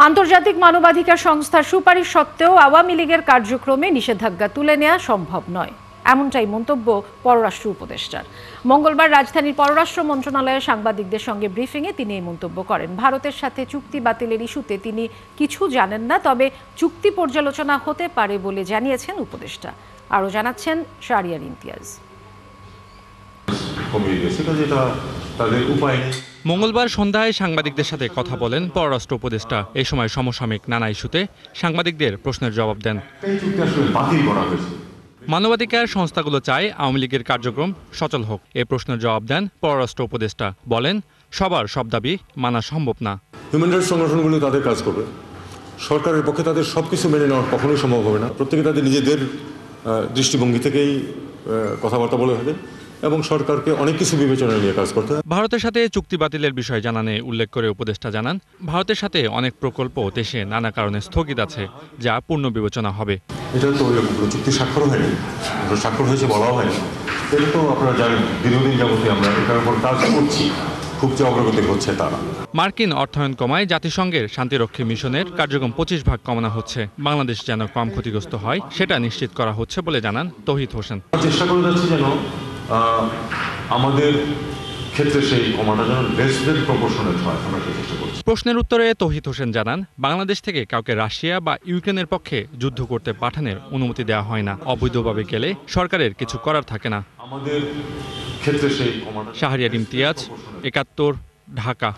আন্তর্জাতিক মানবাধিকার সংস্থার সুপারিশ সত্ত্বেও আওয়ামী লীগের কার্যক্রমে নিষেধাজ্ঞা তুলে নেওয়া সম্ভব নয়, এমনটাই মন্তব্য পররাষ্ট্র উপদেষ্টার। মঙ্গলবার রাজধানীর পররাষ্ট্র মন্ত্রণালয়ে সাংবাদিকদের সঙ্গে ব্রিফিংয়ে তিনি এই মন্তব্য করেন। ভারতের সাথে চুক্তি বাতিলের ইস্যুতে তিনি কিছু জানেন না, তবে চুক্তি পর্যালোচনা হতে পারে বলে জানিয়েছেন উপদেষ্টা। আরও জানাচ্ছেন শাহরিয়ার ইমতিয়াজ। মঙ্গলবার সন্ধ্যায় সাংবাদিকদের সাথে কথা বলেন পররাষ্ট্র উপদেষ্টা। এই সময় সমসাময়িক নানা ইস্যুতে সাংবাদিকদের প্রশ্নের জবাব দেন। মানবাধিকার সংস্থাগুলো চায় আওয়ামী লীগের কার্যক্রম সচল হোক। এ প্রশ্নের জবাব দেন পররাষ্ট্র উপদেষ্টা। বলেন, সবার সব দাবি মানা সম্ভব না। হিউম্যান রাইটস সংগঠনগুলো তাদের কাজ করবে, সরকারের পক্ষে তাদের সবকিছু মেনে নেওয়া কখনোই সম্ভব হবে না। প্রত্যেকে তাদের নিজেদের দৃষ্টিভঙ্গি থেকেই কথাবার্তা বলে থাকে এবং সরকারকে অনেক কিছু বিবেচনা নিয়ে কাজ করতে হয়। ভারতের সাথে চুক্তি বাতিলের বিষয় জানানে উল্লেখ করে উপদেষ্টা জানান, ভারতের সাথে অনেক প্রকল্প দেশে নানা কারণে স্থগিত আছে, যা পূর্ণ বিবেচনা হবে। এটা তো চুক্তি স্বাক্ষর হয়নি, স্বাক্ষর হয়েছে বলাও হয়নি। এটা তো আপনারা জানেন, দীর্ঘদিন যাবতীয় আমরা এটার উপর কাজ করছি, খুব যে অগ্রগতি হচ্ছে তা না। মার্কিন অর্থায়ন কমায় জাতিসংঘের শান্তিরক্ষী মিশনের কার্যক্রম 25 ভাগ কমানো হচ্ছে। বাংলাদেশ যেন কম ক্ষতিগ্রস্ত হয় সেটা নিশ্চিত করা হচ্ছে বলে জানান তৌহিদ হোসেন। চেষ্টা করে যাচ্ছি যেন আমাদের ক্ষেত্রে সেই কমাটা যেন লেস দেন প্রপোর্শনাল হয়, আমরা চেষ্টা করছি। প্রশ্নের উত্তরে তৌহিদ হোসেন জানান, বাংলাদেশ থেকে কাউকে রাশিয়া বা ইউক্রেনের পক্ষে যুদ্ধ করতে পাঠানোর অনুমতি দেওয়া হয় না। অবৈধভাবে গেলে সরকারের কিছু করার থাকে না। আমাদের ক্ষেত্রে সেই কমাটা। শাহরিয়ার ইমতিয়াজ, ৭১, ঢাকা।